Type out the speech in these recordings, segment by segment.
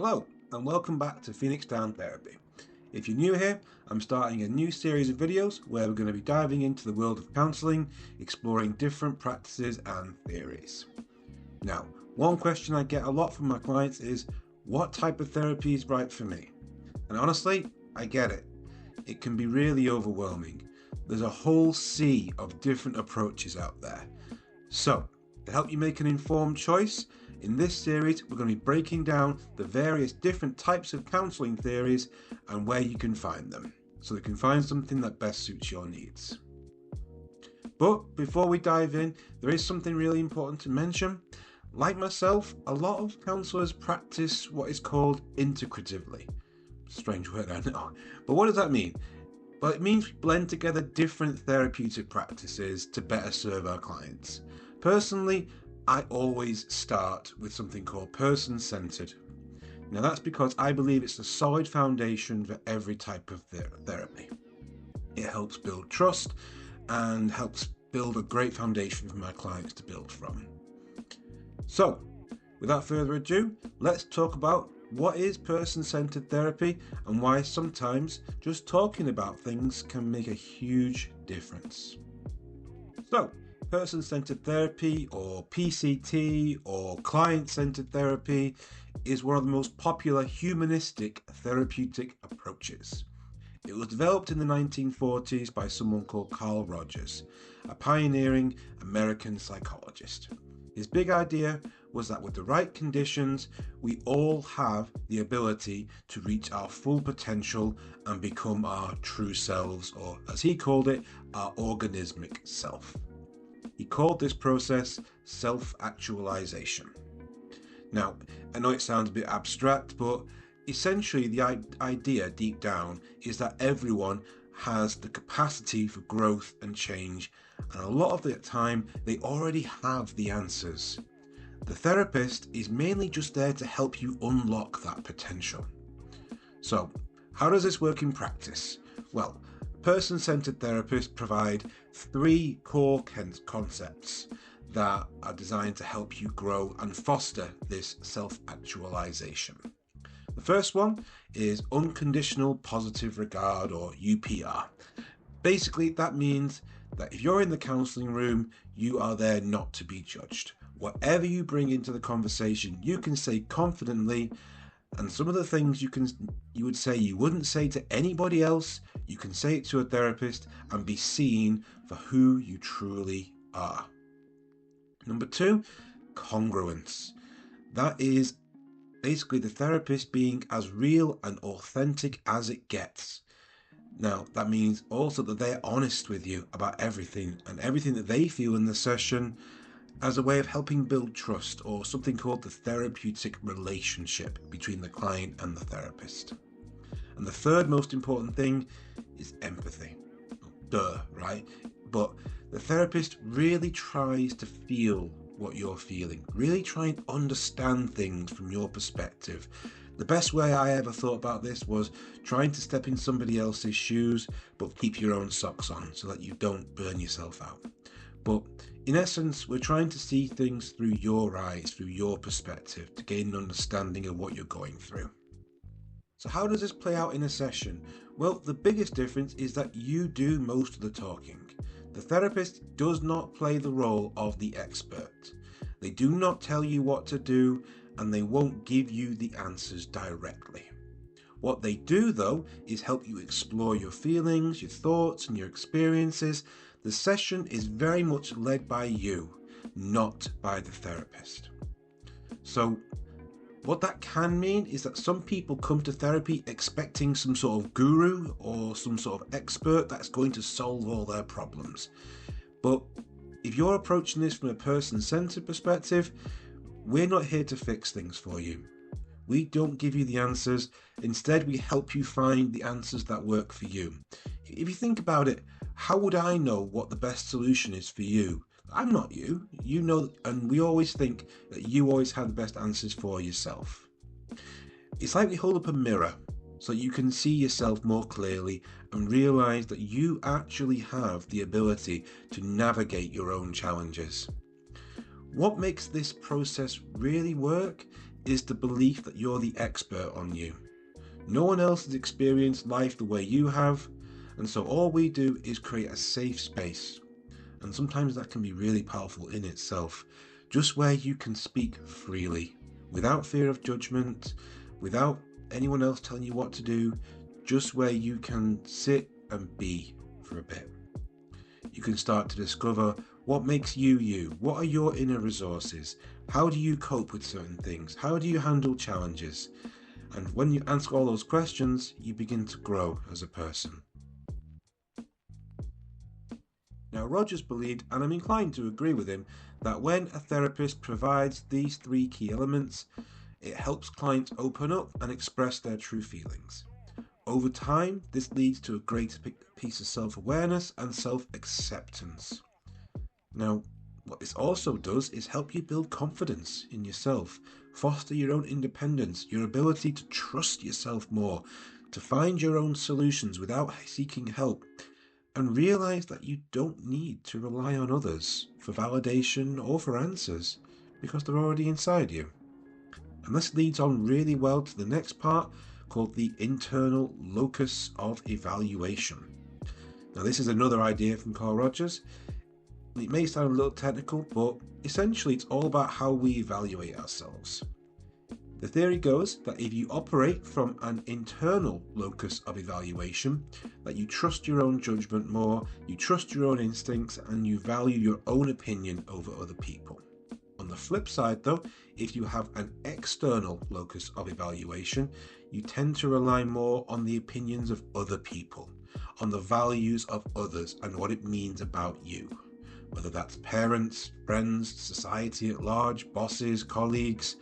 Hello and welcome back to Phoenix Down Therapy. If you're new here, I'm starting a new series of videos where we're going to be diving into the world of counselling, exploring different practices and theories. Now, one question I get a lot from my clients is, what type of therapy is right for me? And honestly, I get it. It can be really overwhelming. There's a whole sea of different approaches out there. So, to help you make an informed choice, in this series we're going to be breaking down the various different types of counselling theories and where you can find them, so you can find something that best suits your needs. But before we dive in, there is something really important to mention. Like myself, a lot of counsellors practice what is called integratively. Strange word, I know. But what does that mean? Well, it means we blend together different therapeutic practices to better serve our clients. Personally, I always start with something called person-centered. Now that's because I believe it's a solid foundation for every type of therapy. It helps build trust and helps build a great foundation for my clients to build from. So, without further ado, let's talk about what is person-centered therapy and why sometimes just talking about things can make a huge difference. So, person-centered therapy, or PCT, or client-centered therapy is one of the most popular humanistic therapeutic approaches. It was developed in the 1940s by someone called Carl Rogers, a pioneering American psychologist. His big idea was that with the right conditions, we all have the ability to reach our full potential and become our true selves, or as he called it, our organismic self. He called this process self-actualization. Now, I know it sounds a bit abstract, but essentially the idea deep down is that everyone has the capacity for growth and change, and a lot of the time they already have the answers. The therapist is mainly just there to help you unlock that potential. So, how does this work in practice? Well, person-centered therapists provide three core concepts that are designed to help you grow and foster this self-actualization. The first one is Unconditional Positive Regard, or UPR. Basically, that means that if you're in the counselling room, you are there not to be judged. Whatever you bring into the conversation, you can say confidently, and some of the things you would say you wouldn't say to anybody else, you can say it to a therapist and be seen for who you truly are. Number two, congruence. That is basically the therapist being as real and authentic as it gets. Now, that means also that they're honest with you about everything and everything that they feel in the session, as a way of helping build trust, or something called the therapeutic relationship between the client and the therapist. And the third most important thing is empathy. Duh, right? But the therapist really tries to feel what you're feeling, really try and understand things from your perspective. The best way I ever thought about this was trying to step in somebody else's shoes, but keep your own socks on so that you don't burn yourself out. But in essence, we're trying to see things through your eyes, through your perspective, to gain an understanding of what you're going through. So how does this play out in a session? Well, the biggest difference is that you do most of the talking. The therapist does not play the role of the expert. They do not tell you what to do, and they won't give you the answers directly. What they do, though, is help you explore your feelings, your thoughts, and your experiences. The session is very much led by you, not by the therapist. So, what that can mean is that some people come to therapy expecting some sort of guru or some sort of expert that's going to solve all their problems. But if you're approaching this from a person-centered perspective, we're not here to fix things for you. We don't give you the answers. Instead, we help you find the answers that work for you. If you think about it, how would I know what the best solution is for you? I'm not you. You know, and we always think that you always have the best answers for yourself. It's like we hold up a mirror so you can see yourself more clearly and realize that you actually have the ability to navigate your own challenges. What makes this process really work is the belief that you're the expert on you. No one else has experienced life the way you have, and so all we do is create a safe space. And sometimes that can be really powerful in itself, just where you can speak freely, without fear of judgment, without anyone else telling you what to do, just where you can sit and be for a bit. You can start to discover what makes you you. What are your inner resources? How do you cope with certain things? How do you handle challenges? And when you answer all those questions, you begin to grow as a person. Now, Rogers believed, and I'm inclined to agree with him, that when a therapist provides these 3 key elements, it helps clients open up and express their true feelings. Over time, this leads to a greater piece of self-awareness and self-acceptance. Now, what this also does is help you build confidence in yourself, foster your own independence, your ability to trust yourself more, to find your own solutions without seeking help, and realize that you don't need to rely on others for validation or for answers, because they're already inside you. And this leads on really well to the next part, called the internal locus of evaluation. Now, this is another idea from Carl Rogers. It may sound a little technical, but essentially it's all about how we evaluate ourselves. The theory goes that if you operate from an internal locus of evaluation, that you trust your own judgment more, you trust your own instincts, and you value your own opinion over other people. On the flip side though, if you have an external locus of evaluation, you tend to rely more on the opinions of other people, on the values of others and what it means about you. Whether that's parents, friends, society at large, bosses, colleagues,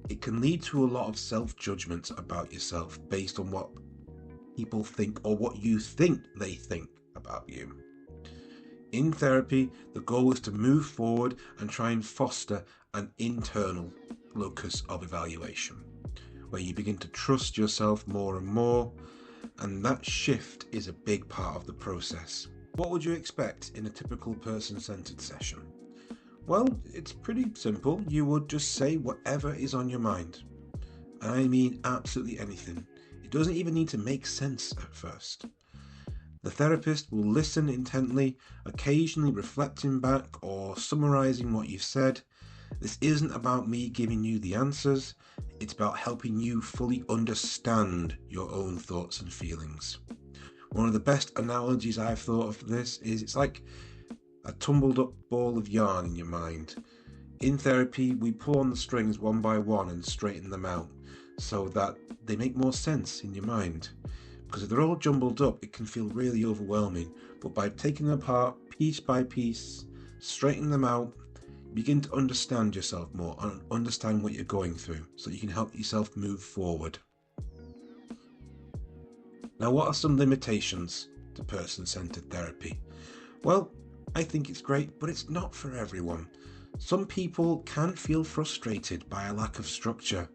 it can lead to a lot of self-judgments about yourself based on what people think or what you think they think about you. In therapy, the goal is to move forward and try and foster an internal locus of evaluation, where you begin to trust yourself more and more, and that shift is a big part of the process. What would you expect in a typical person-centered session? Well, it's pretty simple. You would just say whatever is on your mind. I mean absolutely anything. It doesn't even need to make sense at first. The therapist will listen intently, occasionally reflecting back or summarizing what you've said. This isn't about me giving you the answers, it's about helping you fully understand your own thoughts and feelings. One of the best analogies I've thought of this is it's like a tumbled up ball of yarn in your mind. In therapy, we pull on the strings one by one and straighten them out so that they make more sense in your mind. Because if they're all jumbled up, it can feel really overwhelming. But by taking them apart piece by piece, straightening them out, you begin to understand yourself more and understand what you're going through so you can help yourself move forward. Now, what are some limitations to person-centered therapy? Well, I think it's great, but it's not for everyone. Some people can feel frustrated by a lack of structure,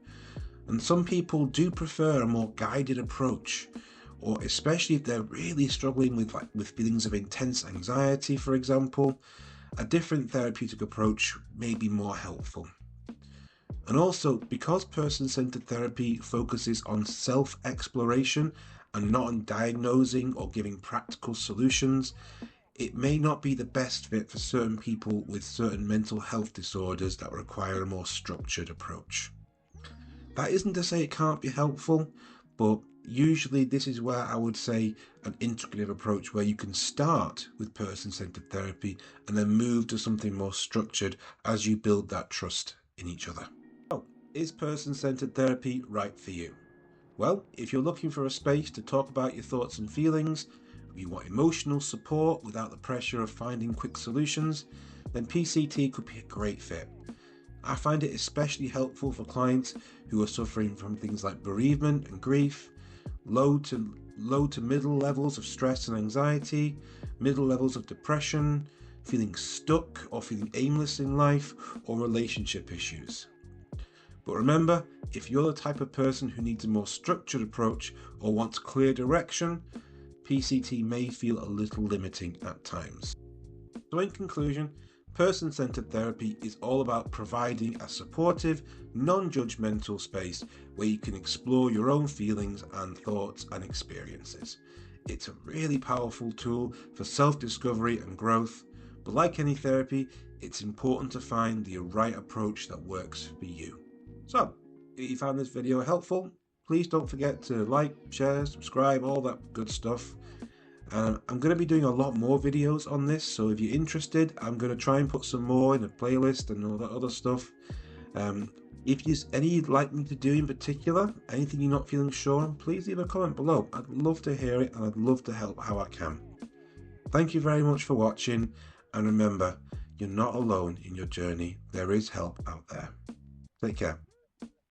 and some people do prefer a more guided approach, or especially if they're really struggling with feelings of intense anxiety, for example, a different therapeutic approach may be more helpful. And also, because person-centered therapy focuses on self-exploration and not on diagnosing or giving practical solutions, it may not be the best fit for certain people with certain mental health disorders that require a more structured approach. That isn't to say it can't be helpful, but usually this is where I would say an integrative approach where you can start with person-centered therapy and then move to something more structured as you build that trust in each other. So, is person-centered therapy right for you? Well, if you're looking for a space to talk about your thoughts and feelings, you want emotional support without the pressure of finding quick solutions, then PCT could be a great fit. I find it especially helpful for clients who are suffering from things like bereavement and grief, low to middle levels of stress and anxiety, middle levels of depression, feeling stuck or feeling aimless in life, or relationship issues. But remember, if you're the type of person who needs a more structured approach or wants clear direction, PCT may feel a little limiting at times. So in conclusion, Person-centered therapy is all about providing a supportive, non-judgmental space where you can explore your own feelings and thoughts and experiences. It's a really powerful tool for self-discovery and growth, but like any therapy, it's important to find the right approach that works for you. So, if you found this video helpful, please don't forget to like, share, subscribe, all that good stuff. I'm going to be doing a lot more videos on this, so if you're interested, I'm going to try and put some more in a playlist and all that other stuff. If there's any you'd like me to do in particular, anything you're not feeling sure on, please leave a comment below. I'd love to hear it and I'd love to help how I can. Thank you very much for watching, and remember, you're not alone in your journey. There is help out there. Take care.